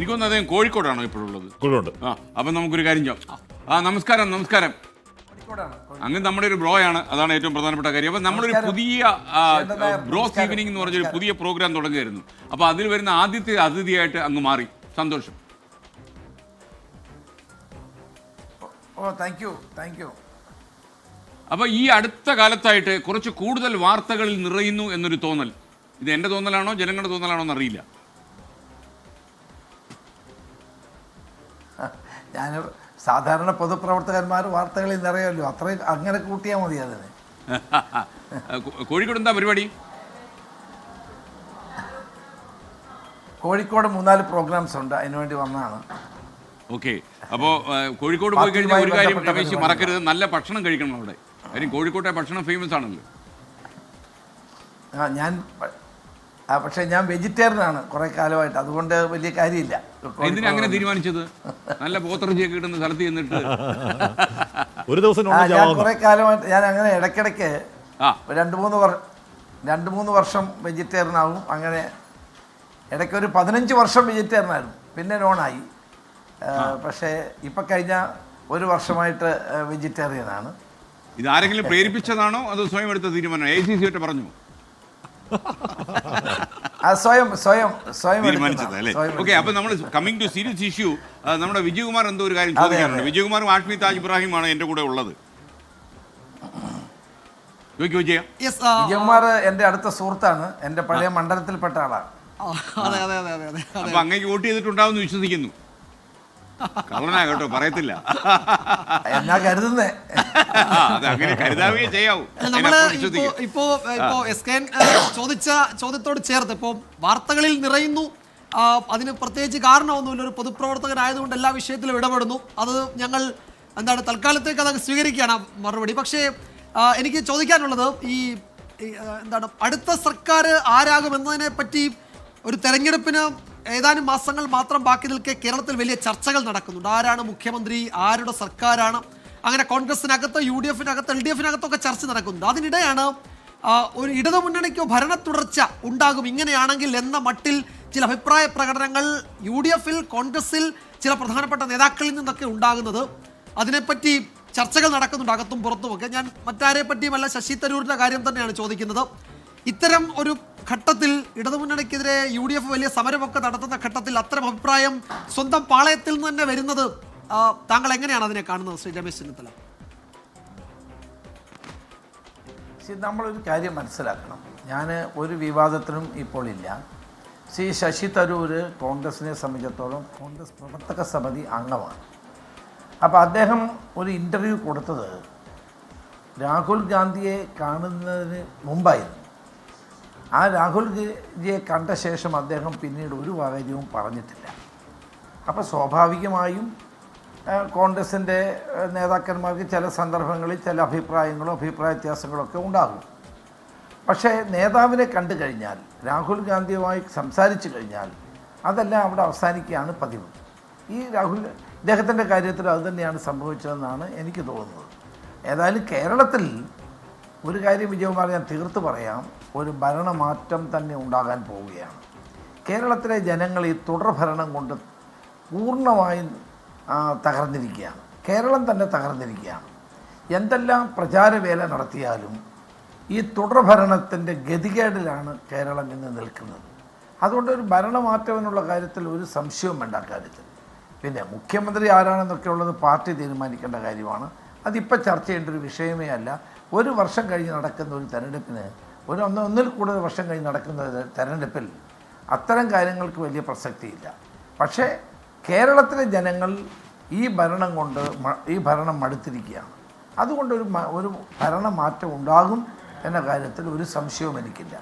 എനിക്കൊന്നും അദ്ദേഹം കോഴിക്കോടാണോ ഇപ്പോഴുള്ളത്? കോഴിക്കോട്. അപ്പം നമുക്കൊരു കാര്യം ചെയ്യാം. നമസ്കാരം. അങ്ങ് നമ്മുടെ ഒരു ബ്രോയാണ്, അതാണ് ഏറ്റവും പ്രധാനപ്പെട്ട കാര്യം. അപ്പം നമ്മളൊരു പുതിയ ബ്രോസ് ഈവനിങ് എന്ന് പറഞ്ഞൊരു പുതിയ പ്രോഗ്രാം തുടങ്ങുകയായിരുന്നു. അപ്പോൾ അതിൽ വരുന്ന ആദ്യത്തെ അതിഥിയായിട്ട് അങ്ങ് മാറി. സന്തോഷം. അപ്പോൾ ഈ അടുത്ത കാലത്തായിട്ട് കുറച്ച് കൂടുതൽ വാർത്തകളിൽ നിറയുന്നു എന്നൊരു തോന്നൽ, ഇത് എൻ്റെ തോന്നലാണോ ജനങ്ങളുടെ തോന്നലാണോ എന്നറിയില്ല. ഞാൻ സാധാരണ പൊതുപ്രവർത്തകന്മാർ വാർത്തകളിൽ നിറയല്ലോ, അത്രയും അങ്ങനെ കൂട്ടിയാൽ മതി അതിന്. കോഴിക്കോട് എന്താ പരിപാടി? കോഴിക്കോട് 3-4 പ്രോഗ്രാംസ് ഉണ്ട്, അതിനുവേണ്ടി വന്നതാണ്. ഓക്കെ. അപ്പോൾ കോഴിക്കോട് പോയി കഴിഞ്ഞാൽ ഒരു കാര്യം രമേശ് മറക്കരുത്, നല്ല ഭക്ഷണം കഴിക്കണം അവിടെ. കാര്യം കോഴിക്കോട്ടെ ഭക്ഷണം ഫേമസ് ആണല്ലോ. പക്ഷേ ഞാൻ വെജിറ്റേറിയനാണ് കുറേ കാലമായിട്ട്, അതുകൊണ്ട് വലിയ കാര്യമില്ല. എന്തിനാ അങ്ങനെ തീരുമാനിച്ചത്? നല്ല പോത്തിറച്ചിയൊക്കെ കിട്ടുന്ന സ്ഥലത്ത് ചെന്നിട്ട് ഒരു ദിവസം ഞാൻ കുറേ കാലമായിട്ട് ഞാൻ അങ്ങനെ ഇടയ്ക്കിടയ്ക്ക് 2-3 വർഷം വെജിറ്റേറിയൻ ആവും. അങ്ങനെ ഇടയ്ക്ക് ഒരു 15 വർഷം വെജിറ്റേറിയൻ ആയിരുന്നു, പിന്നെ നോണായി. പക്ഷേ ഇപ്പം കഴിഞ്ഞ 1 വർഷമായിട്ട് വെജിറ്റേറിയനാണ്. ഇതാരെങ്കിലും പ്രേരിപ്പിച്ചതാണോ അതോ സ്വയം എടുത്ത തീരുമാനം? ACC ഒറ്റ പറഞ്ഞു സ്വയം തീരുമാനിച്ചതല്ലേ? ഓക്കെ. അപ്പോൾ നമ്മൾ കമ്മിങ് ടു സീരിയസ് ഇഷ്യൂ, നമ്മുടെ വിജയകുമാർ എന്തോ ഒരു കാര്യം ചോദിക്കാറുണ്ട്. വിജയകുമാറും ആഷ്മി താജ് ഇബ്രാഹിമാണ് എൻ്റെ കൂടെ ഉള്ളത്. വിജയകുമാർ എൻ്റെ അടുത്ത സുഹൃത്താണ്, എൻ്റെ പഴയ മണ്ഡലത്തിൽപ്പെട്ട ആളാണ്. അപ്പൊ അങ്ങേക്ക് വോട്ട് ചെയ്തിട്ടുണ്ടാവുമെന്ന് വിശ്വസിക്കുന്നു. കള്ളനാ കേട്ടോ, പറയത്തില്ല. എന്നാ കരുതുന്നേ, അങ്ങനെ കരുതാവേ ചെയ്യാവൂ. ഇപ്പോ SKN ചോദിച്ച ചോദ്യത്തോട് ചേർത്ത് ഇപ്പോൾ വാർത്തകളിൽ നിറയുന്നു, അതിന് പ്രത്യേകിച്ച് കാരണമൊന്നുമില്ല. ഒരു പൊതുപ്രവർത്തകനായതുകൊണ്ട് എല്ലാ വിഷയത്തിലും ഇടപെടുന്നു. അത് ഞങ്ങൾ തൽക്കാലത്തേക്ക് അതൊക്കെ സ്വീകരിക്കുകയാണ് മറുപടി. പക്ഷേ എനിക്ക് ചോദിക്കാനുള്ളത് ഈ അടുത്ത സർക്കാർ ആരാകുമെന്നതിനെ പറ്റി ഒരു തെരഞ്ഞെടുപ്പിന് ഏതാനും മാസങ്ങൾ മാത്രം ബാക്കി നിൽക്കെ കേരളത്തിൽ വലിയ ചർച്ചകൾ നടക്കുന്നുണ്ട്. ആരാണ് മുഖ്യമന്ത്രി, ആരുടെ സർക്കാരാണ്, അങ്ങനെ കോൺഗ്രസിനകത്ത്, UDF-നകത്ത്, LDF-നകത്തൊക്കെ ചർച്ച നടക്കുന്നുണ്ട്. അതിനിടെയാണ് ഒരു ഇടതു മുന്നണിക്കോ ഭരണ തുടർച്ച ഉണ്ടാകും ഇങ്ങനെയാണെങ്കിൽ എന്ന മട്ടിൽ ചില അഭിപ്രായ പ്രകടനങ്ങൾ UDF-ൽ, കോൺഗ്രസിൽ ചില പ്രധാനപ്പെട്ട നേതാക്കളിൽ നിന്നൊക്കെ ഉണ്ടാകുന്നത്. അതിനെപ്പറ്റി ചർച്ചകൾ നടക്കുന്നുണ്ട് അകത്തും പുറത്തുമൊക്കെ. ഞാൻ മറ്റാരെ പറ്റിയുമല്ല, ശശി തരൂരിൻ്റെ കാര്യം തന്നെയാണ് ചോദിക്കുന്നത്. ഇത്തരം ഒരു ഘട്ടത്തിൽ ഇടതുമുന്നണിക്കെതിരെ UDF വലിയ സമരമൊക്കെ നടത്തുന്ന ഘട്ടത്തിൽ അത്തരം അഭിപ്രായം സ്വന്തം പാളയത്തിൽ നിന്ന് തന്നെ വരുന്നത് താങ്കൾ എങ്ങനെയാണ് അതിനെ കാണുന്നത്, ശ്രീ രമേശ് ചെന്നിത്തല? നമ്മളൊരു കാര്യം മനസ്സിലാക്കണം. ഞാൻ ഒരു വിവാദത്തിനും ഇപ്പോൾ ഇല്ല. ശ്രീ ശശി തരൂർ കോൺഗ്രസിനെ സംബന്ധിച്ചിടത്തോളം കോൺഗ്രസ് പ്രവർത്തക സമിതി അംഗമാണ്. അപ്പോൾ അദ്ദേഹം ഒരു ഇൻ്റർവ്യൂ കൊടുത്തത് രാഹുൽ ഗാന്ധിയെ കാണുന്നതിന് മുമ്പായിരുന്നു. ആ രാഹുൽജിയെ കണ്ട ശേഷം അദ്ദേഹം പിന്നീട് ഒരു കാര്യവും പറഞ്ഞിട്ടില്ല. അപ്പോൾ സ്വാഭാവികമായും കോൺഗ്രസിൻ്റെ നേതാക്കന്മാർക്ക് ചില സന്ദർഭങ്ങളിൽ ചില അഭിപ്രായങ്ങളോ അഭിപ്രായ വ്യത്യാസങ്ങളൊക്കെ ഉണ്ടാകും. പക്ഷേ നേതാവിനെ കണ്ടു കഴിഞ്ഞാൽ, രാഹുൽ ഗാന്ധിയുമായി സംസാരിച്ചു കഴിഞ്ഞാൽ അതെല്ലാം അവിടെ അവസാനിക്കുകയാണ് പതിവ്. ഈ ഇദ്ദേഹത്തിൻ്റെ കാര്യത്തിൽ അതുതന്നെയാണ് സംഭവിച്ചതെന്നാണ് എനിക്ക് തോന്നുന്നത്. ഏതായാലും കേരളത്തിൽ ഒരു കാര്യം വിജയകുമാർ ഞാൻ തീർത്ത് പറയാം, ഒരു ഭരണമാറ്റം തന്നെ ഉണ്ടാകാൻ പോവുകയാണ്. കേരളത്തിലെ ജനങ്ങൾ ഈ തുടർഭരണം കൊണ്ട് പൂർണ്ണമായും തകർന്നിരിക്കുകയാണ്. കേരളം തന്നെ തകർന്നിരിക്കുകയാണ്. എന്തെല്ലാം പ്രചാരവേല നടത്തിയാലും ഈ തുടർഭരണത്തിൻ്റെ ഗതികേടിലാണ് കേരളം ഇന്ന് നിൽക്കുന്നത്. അതുകൊണ്ട് ഒരു ഭരണമാറ്റമെന്നുള്ള കാര്യത്തിൽ ഒരു സംശയവും വേണ്ട കാര്യത്തിൽ. പിന്നെ മുഖ്യമന്ത്രി ആരാണെന്നൊക്കെ ഉള്ളത് പാർട്ടി തീരുമാനിക്കേണ്ട കാര്യമാണ്. അതിപ്പോൾ ചർച്ച ചെയ്യേണ്ട ഒരു വിഷയമേ അല്ല. 1 വർഷം കഴിഞ്ഞ് നടക്കുന്ന ഒരു തെരഞ്ഞെടുപ്പിന്, ഒന്നിൽ കൂടുതൽ വർഷം കഴിഞ്ഞ് നടക്കുന്ന തെരഞ്ഞെടുപ്പിൽ അത്തരം കാര്യങ്ങൾക്ക് വലിയ പ്രസക്തിയില്ല. പക്ഷേ കേരളത്തിലെ ജനങ്ങൾ ഈ ഭരണം മടുത്തിരിക്കുകയാണ്. അതുകൊണ്ട് ഒരു ഭരണമാറ്റം ഉണ്ടാകും എന്ന കാര്യത്തിൽ ഒരു സംശയവും എനിക്കില്ല.